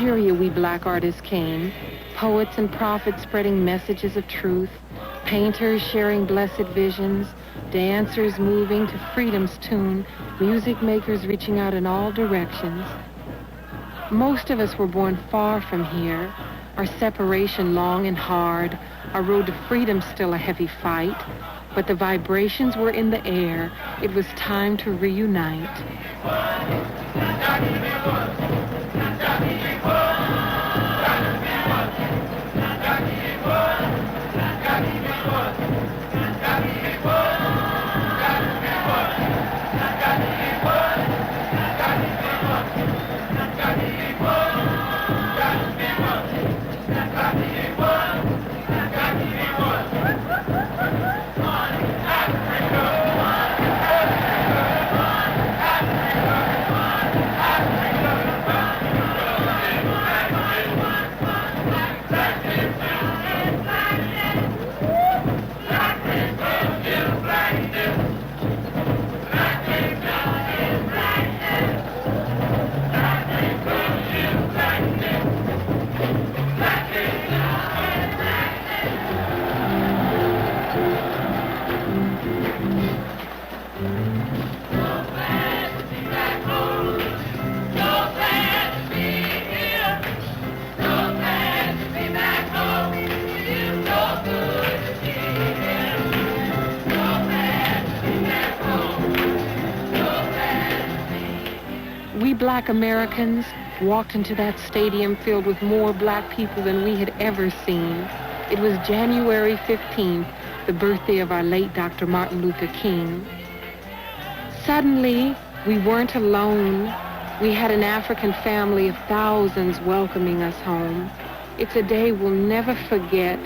Nigeria, we black artists came, poets and prophets spreading messages of truth, painters sharing blessed visions, dancers moving to freedom's tune, music makers reaching out in all directions. Most of us were born far from here, our separation long and hard, our road to freedom still a heavy fight, but the vibrations were in the air. It was time to reunite. Black Americans walked into that stadium filled with more black people than we had ever seen. It was January 15th, the birthday of our late Dr. Martin Luther King. Suddenly, we weren't alone. We had an African family of thousands welcoming us home. It's a day we'll never forget.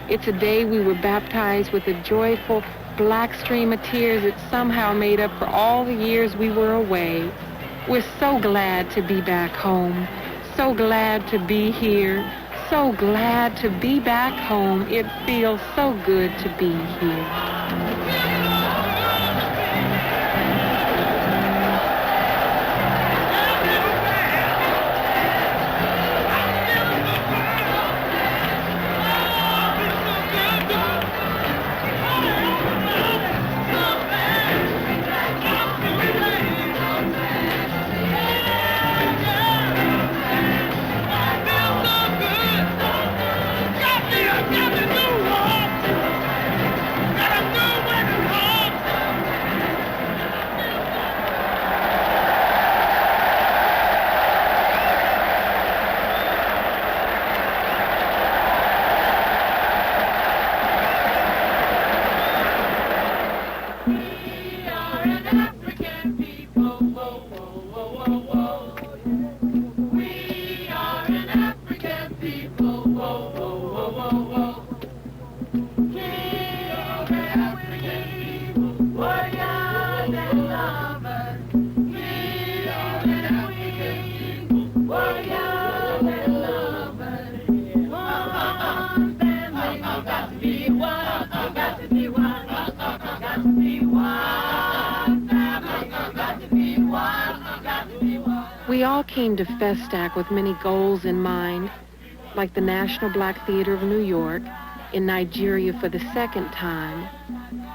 It's a day we were baptized with a joyful black stream of tears that somehow made up for all the years we were away. We're so glad to be back home, so glad to be here, so glad to be back home. It feels so good to be here. We all came to Festac with many goals in mind, like the National Black Theater of New York, in Nigeria for the second time.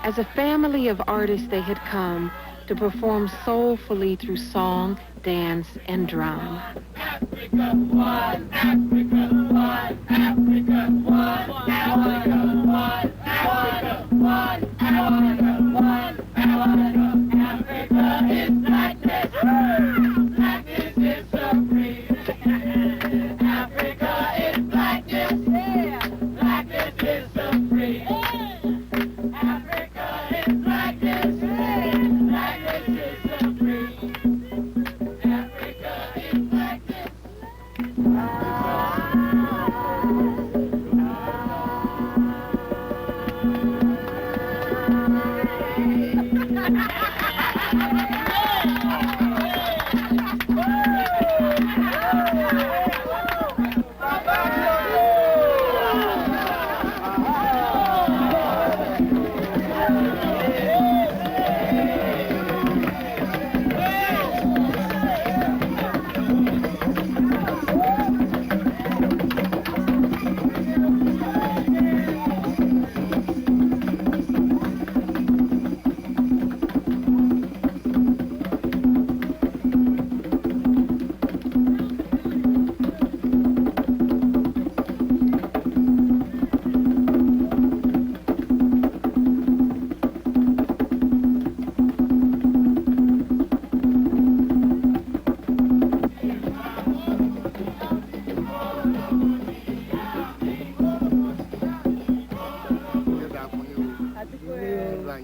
As a family of artists, they had come to perform soulfully through song, dance, and drum. Africa, one, Africa, one, Africa, one, Africa, one, Africa, one, Africa, one, Africa, Africa is blackness. Blackness is supreme. Africa is blackness. Blackness is supreme. Africa is blackness. Blackness is supreme. Africa is blackness.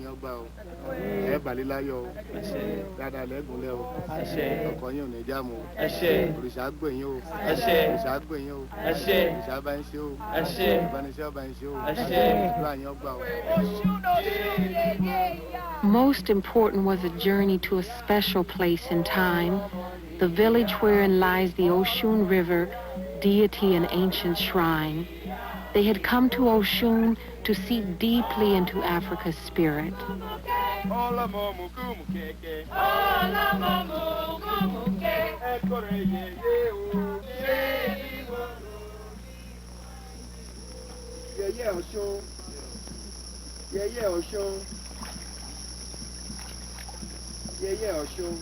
yín ọgbà o. Ẹ bàlẹ́ láyọ̀ o. Dáadáa lẹ́gùnlẹ̀ o. Ọkọ̀ yín ò ní jáàmù o. Òrìṣà gbẹ̀yìn o. Òrìṣà gbẹ̀yìn o. Òrìṣà bá ń ṣe o. Ìbánisẹ́ ọba ń ṣe o. Ìlú àyín ọgbà o. Most important was a journey to a special place in time, the village wherein lies the Oshun River, deity and ancient shrine. They had come to Oshun to see deeply into Africa's spirit. Yeah, Oshun. Yeah, Oshun. Yeah, Oshun.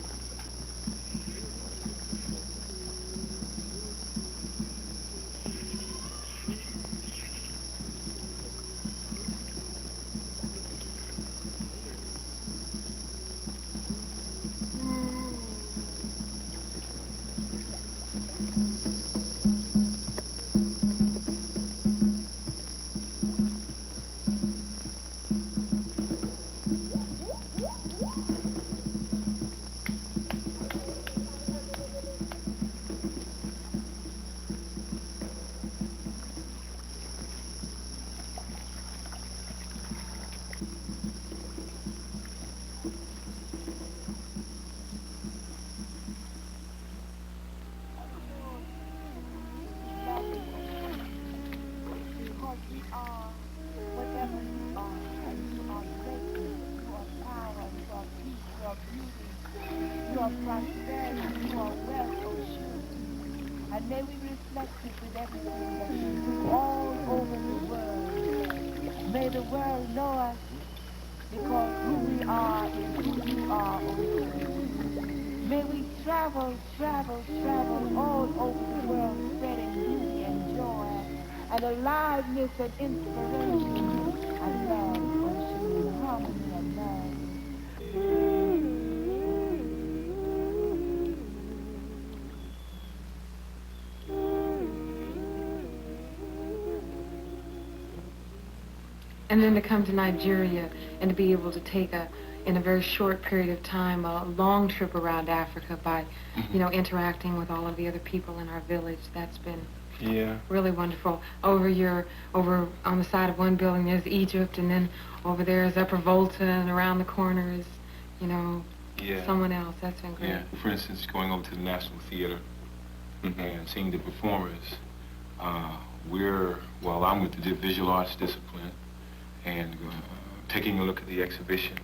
Prosperity, your wealth, Oshun. And may we reflect it with everything that we do all over the world. May the world know us because who we are is who you are, Oshun. May we travel all over the world, spreading beauty and joy and aliveness and inspiration and love, Oshun, harmony and love. And then to come to Nigeria and to be able to take in a very short period of time, a long trip around Africa by, interacting with all of the other people in our village. That's been really wonderful. Over on the side of one building, there's Egypt, and then over there is Upper Volta, and around the corner is, someone else. That's been great. Yeah, for instance, going over to the National Theater and seeing the performers. I'm with the visual arts discipline, and taking a look at the exhibition,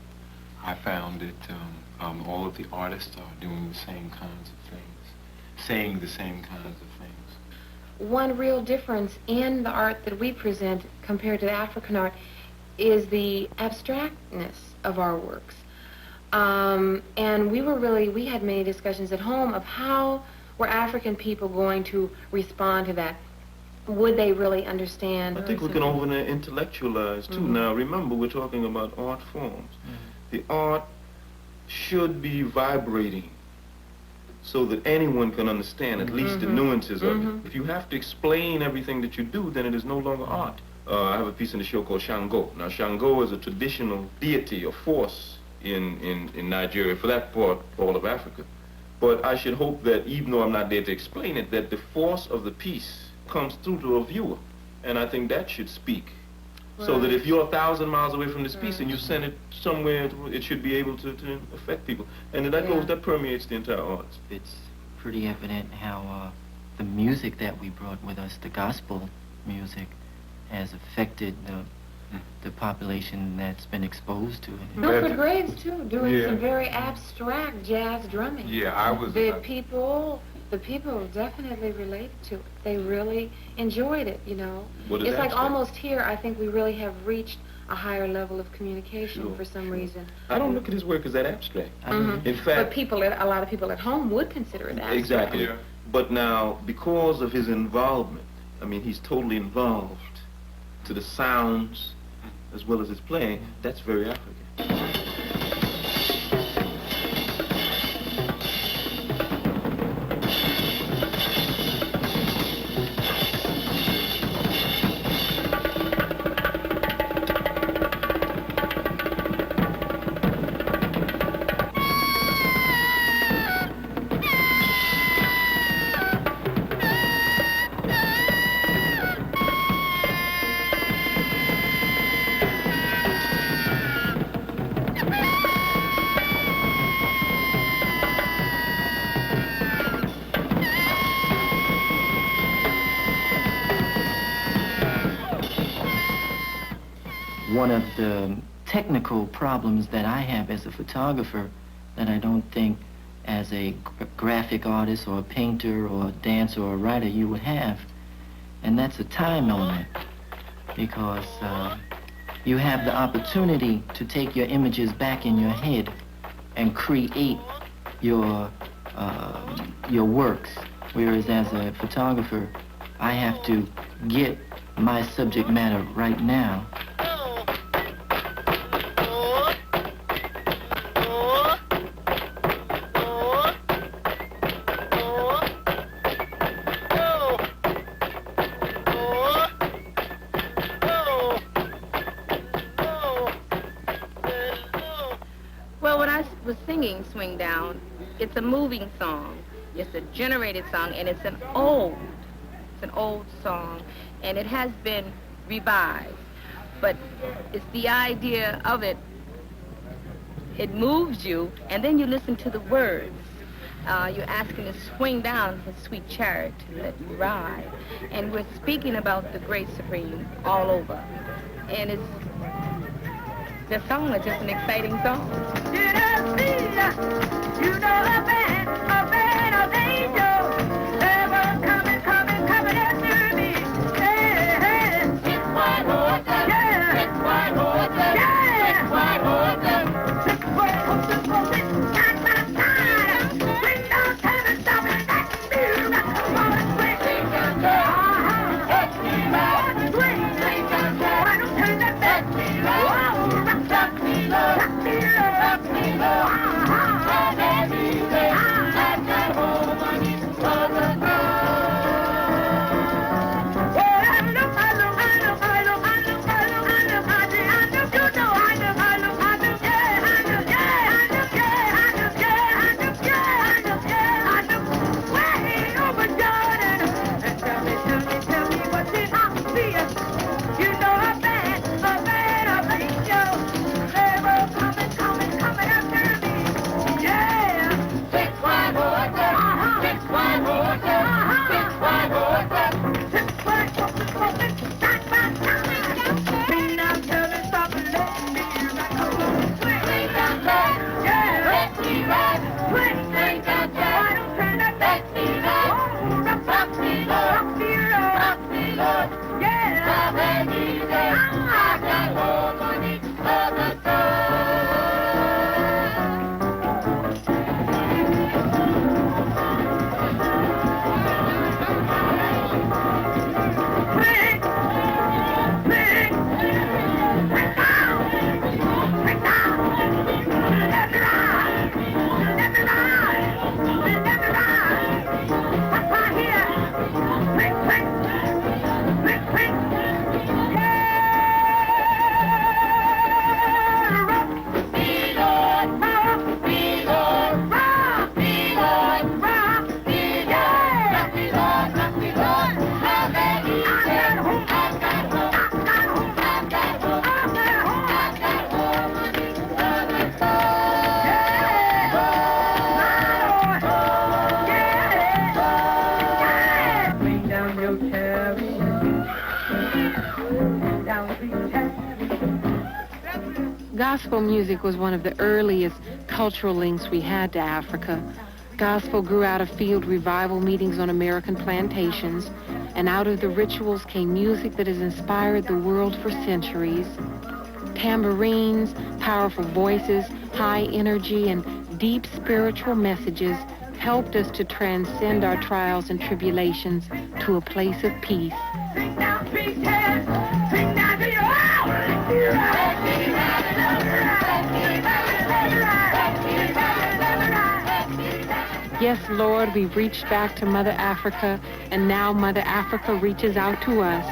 I found that all of the artists are doing the same kinds of things, saying the same kinds of things. One real difference in the art that we present compared to African art is the abstractness of our works. And we had many discussions at home of how were African people going to respond to that. Would they really understand? I think we can over intellectualize too. Now remember, we're talking about art forms. The art should be vibrating so that anyone can understand at least the nuances of it. If you have to explain everything that you do, then it is no longer art. I have a piece in the show called Shango. Now Shango is a traditional deity or force in Nigeria, for that part, all of Africa. But I should hope that even though I'm not there to explain it, that the force of the piece comes through to a viewer, and I think that should speak. Right. So that if you're 1,000 miles away from this piece and you send it somewhere, it should be able to affect people, and that permeates the entire arts. It's pretty evident how the music that we brought with us, the gospel music, has affected the population that's been exposed to it. Milford Graves too, doing some very abstract jazz drumming. Yeah, I was. The people definitely related to it. They really enjoyed it, It's like almost here, I think we really have reached a higher level of communication for some reason. I don't look at his work as that abstract. In fact, but a lot of people at home would consider it abstract. Exactly. Yeah. But now, because of his involvement, he's totally involved to the sounds as well as his playing. That's very African. one of the technical problems that I have as a photographer that I don't think as a graphic artist or a painter or a dancer or a writer you would have, and that's a time element, because you have the opportunity to take your images back in your head and create your works, whereas as a photographer I have to get my subject matter right now. Well, when I was singing Swing Down, it's a moving song. It's a generated song, and it's an old song, and it has been revived. But it's the idea of it. It moves you, and then you listen to the words. You're asking to swing down the sweet chariot to let you ride. And we're speaking about the great supreme all over. And the song is just an exciting song. You know a band of angels, ever coming after me. Yeah. 6 white horses, yeah. 6 white horses, yeah. 6 white horses, 6 white horses rolling side by side. Swing down, turn and stop and that's me. Come on, swing. Swing down, that's me. Swing, swing down, why don't turn that back? Rock me, Lord. Rock me, Lord. Rock me, Lord. Gospel music was one of the earliest cultural links we had to Africa. Gospel grew out of field revival meetings on American plantations, and out of the rituals came music that has inspired the world for centuries. Tambourines, powerful voices, high energy, and deep spiritual messages helped us to transcend our trials and tribulations to a place of peace. Sing down, sing down, sing down to your Yes, Lord, we've reached back to Mother Africa, and now Mother Africa reaches out to us.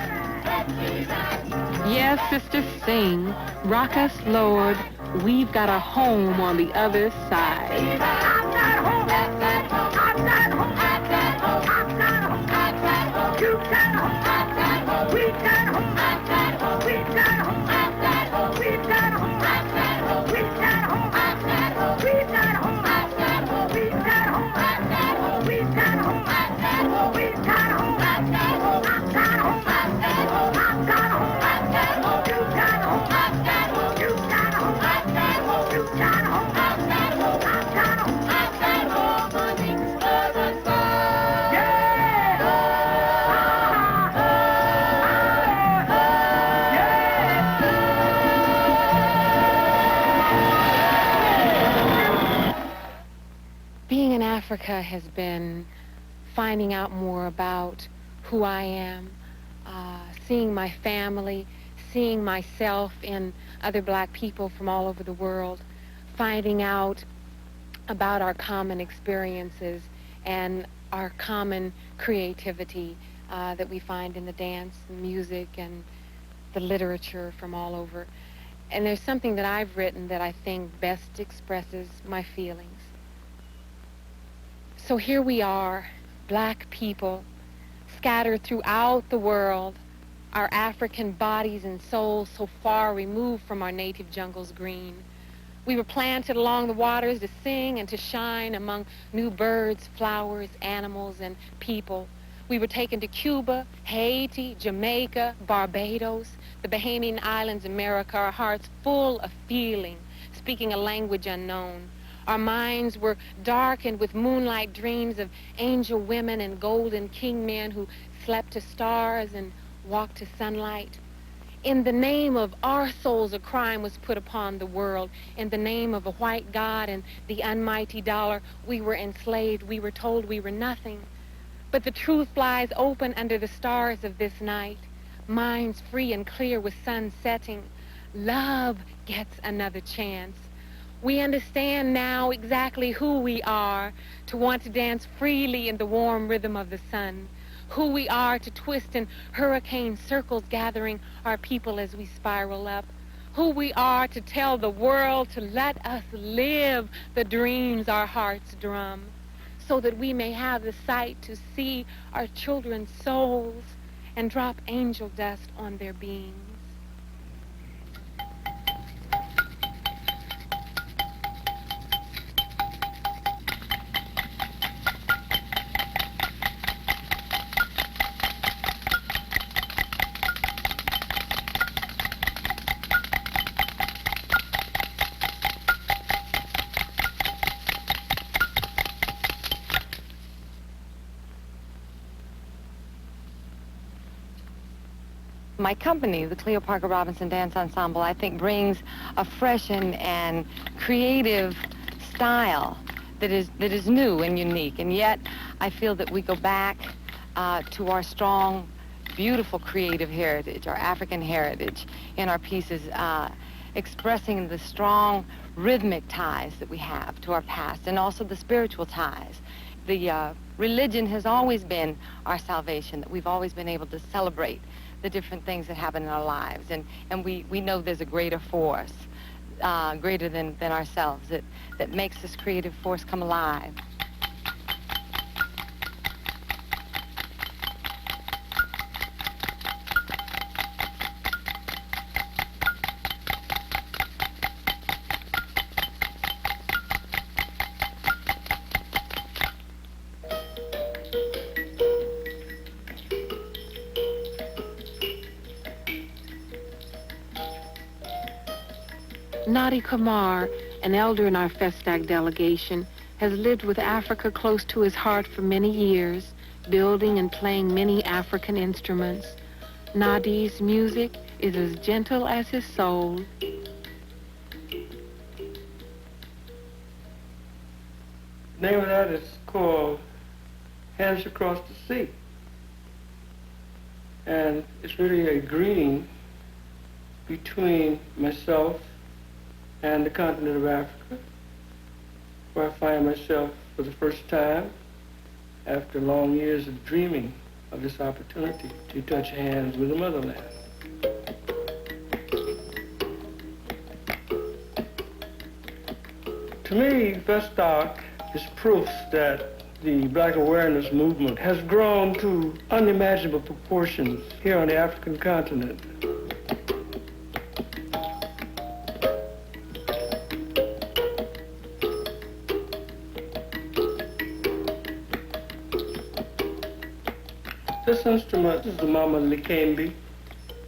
Yes, sisters, sing. Rock us, Lord. We've got a home on the other side. I've got home. I've got home. I've got home. I've got home. I've got home. I've got home. You've got home. I've got home. We've got home. I've got home. We've got home. I've got home. We've got home. I've got home. We've got home. I've got home. We've got home. I've got home. We've got home. I've got home. We've got home. I've got home. We've got home. I've got home. I've got home. I've got home. I've got home. I've got home. You've got home. I've got home. Being in Africa has been finding out more about who I am, seeing my family, seeing myself in other black people from all over the world, finding out about our common experiences and our common creativity that we find in the dance, the music, and the literature from all over. And there's something that I've written that I think best expresses my feelings. So here we are, black people, scattered throughout the world, our African bodies and souls so far removed from our native jungle's green. We were planted along the waters to sing and to shine among new birds, flowers, animals, and people. We were taken to Cuba, Haiti, Jamaica, Barbados, the Bahamian Islands, America, our hearts full of feeling, speaking a language unknown. Our minds were darkened with moonlight dreams of angel women and golden king men who slept to stars and walked to sunlight. In the name of our souls, a crime was put upon the world. In the name of a white God and the almighty dollar, we were enslaved. We were told we were nothing. But the truth lies open under the stars of this night. Minds free and clear with sun setting. Love gets another chance. We understand now exactly who we are, to want to dance freely in the warm rhythm of the sun, who we are to twist in hurricane circles gathering our people as we spiral up, who we are to tell the world to let us live the dreams our hearts drum, so that we may have the sight to see our children's souls and drop angel dust on their beings. My company, the Cleo Parker Robinson Dance Ensemble, I think brings a fresh and creative style that is new and unique. And yet, I feel that we go back to our strong, beautiful creative heritage, our African heritage in our pieces, expressing the strong rhythmic ties that we have to our past and also the spiritual ties. The religion has always been our salvation, that we've always been able to celebrate the different things that happen in our lives. And we know there's a greater force, greater than ourselves, that makes this creative force come alive. Nadi Qamar, an elder in our Festac delegation, has lived with Africa close to his heart for many years, building and playing many African instruments. Nadi's music is as gentle as his soul. The name of that is called Hands Across the Sea. And it's really a greeting between myself and the continent of Africa, where I find myself for the first time after long years of dreaming of this opportunity to touch hands with the motherland. To me, Festac is proof that the Black awareness movement has grown to unimaginable proportions here on the African continent. This instrument is the Mama Likembe,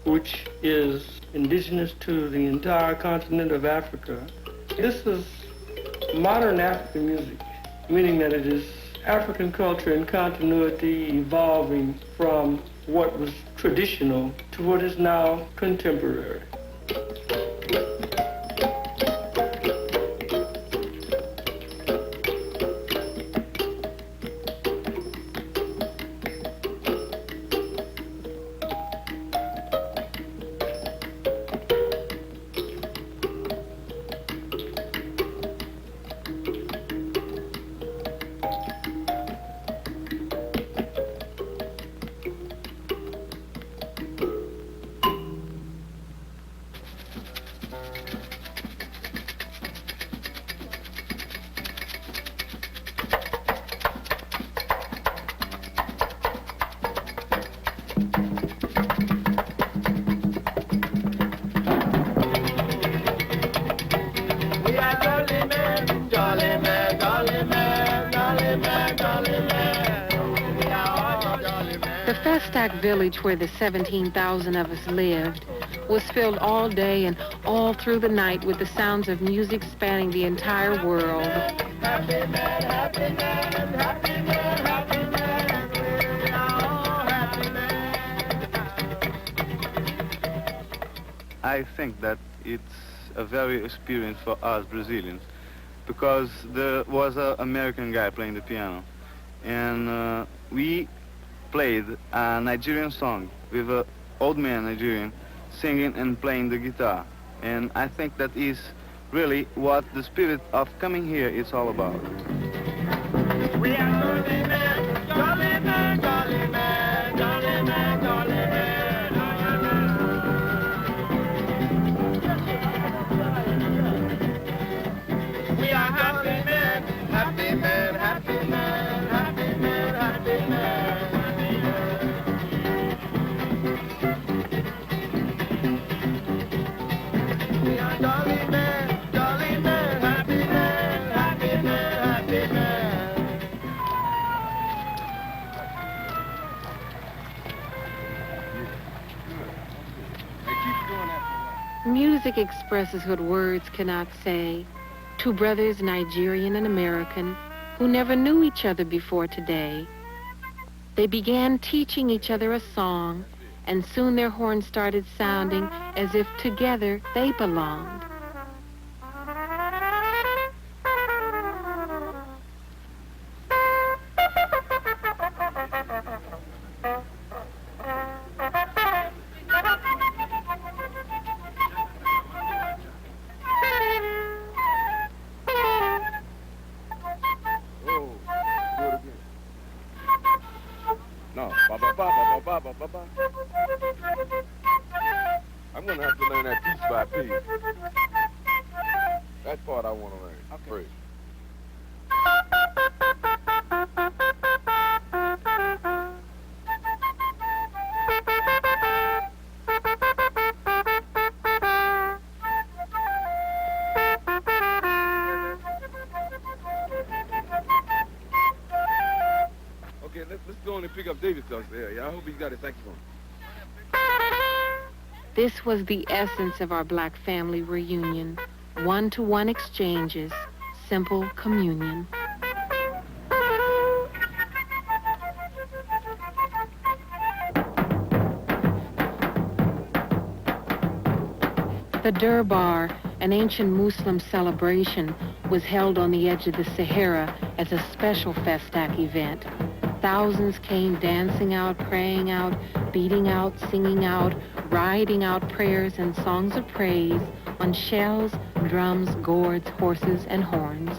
which is indigenous to the entire continent of Africa This is modern African music, meaning that it is African culture in continuity evolving from what was traditional to what is now contemporary. The Festac village where the 17,000 of us lived was filled all day and all through the night with the sounds of music spanning the entire world. Happy man, happy man, happy man, happy man, we are all happy man. I think that it's a very experience for us Brazilians because there was an American guy playing the piano and we played a Nigerian song with an old man Nigerian singing and playing the guitar. And I think that is really what the spirit of coming here is all about. We are jolly men, jolly men, jolly men, jolly men, jolly men, we are happy men, happy men, happy men, happy men, happy men. Music expresses what words cannot say. Two brothers, Nigerian and American, who never knew each other before today. They began teaching each other a song, and soon their horns started sounding as if together they belonged. I'm going to have to learn that piece by piece. That part I want to learn. Okay. Okay, let's go on and pick up David's stuff there. I hope he's got his saxophone. This was the essence of our black family reunion. One-to-one exchanges, simple communion. The Durbar, an ancient Muslim celebration, was held on the edge of the Sahara as a special Festac event. Thousands came dancing out, praying out, beating out, singing out, riding out prayers and songs of praise on shells, drums, gourds, horses, and horns.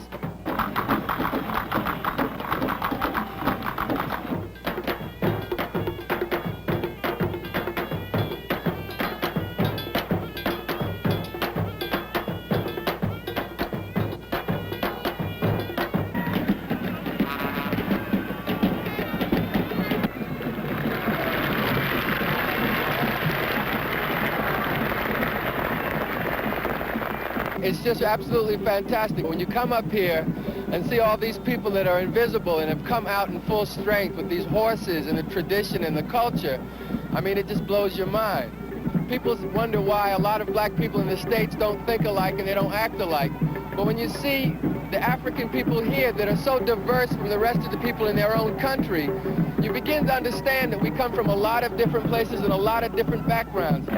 It's just absolutely fantastic when you come up here and see all these people that are invisible and have come out in full strength with these horses and the tradition and the culture. I mean, it just blows your mind. People wonder why a lot of black people in the States don't think alike and they don't act alike. But when you see the African people here that are so diverse from the rest of the people in their own country, you begin to understand that we come from a lot of different places and a lot of different backgrounds.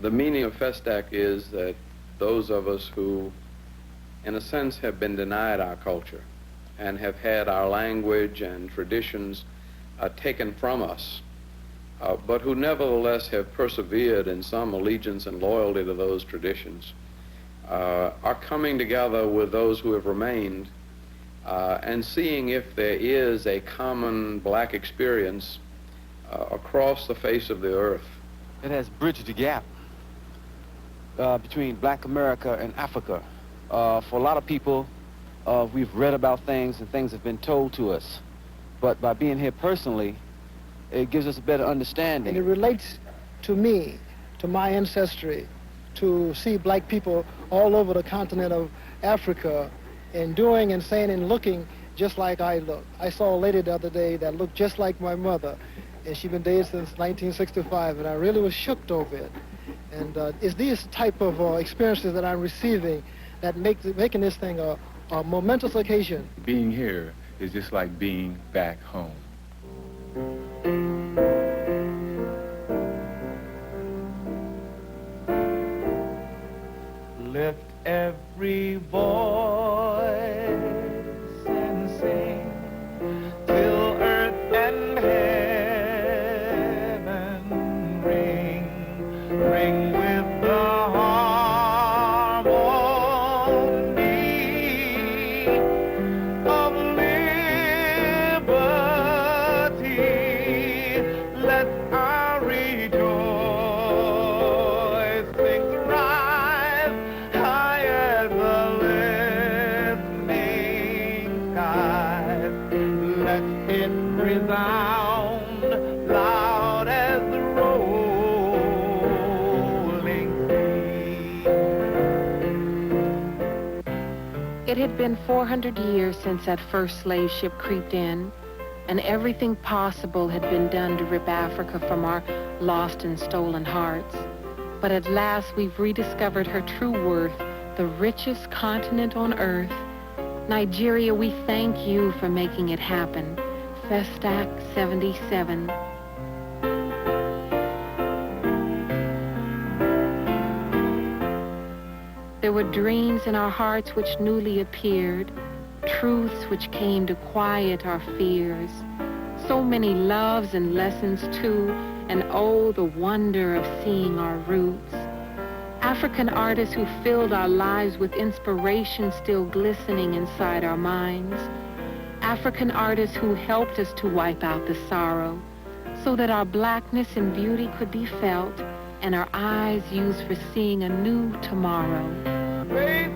The meaning of Festac is that those of us who, in a sense, have been denied our culture and have had our language and traditions taken from us, but who nevertheless have persevered in some allegiance and loyalty to those traditions, are coming together with those who have remained and seeing if there is a common black experience across the face of the earth. It has bridged the gap between Black America and Africa. For a lot of people, we've read about things and things have been told to us. But by being here personally, it gives us a better understanding. And it relates to me, to my ancestry, to see black people all over the continent of Africa and doing and saying and looking just like I look. I saw a lady the other day that looked just like my mother, and she's been dead since 1965, and I really was shocked over it. And it's these type of experiences that I'm receiving that making this thing a momentous occasion. Being here is just like being back home. every voice and sing till earth and heaven ring with the harmony of liberty. Let our rejoicings rise high as the listening skies. Let it resound loud as the rolling sea. It had been 400 years since that first slave ship creeped in, and everything possible had been done to rip Africa from our lost and stolen hearts. But at last we've rediscovered her true worth, the richest continent on earth. Nigeria, we thank you for making it happen. Festac 77. There were dreams in our hearts which newly appeared, truths which came to quiet our fears. So many loves and lessons too, and oh, the wonder of seeing our roots. African artists who filled our lives with inspiration still glistening inside our minds. African artists who helped us to wipe out the sorrow, so that our blackness and beauty could be felt, and our eyes used for seeing a new tomorrow. Faith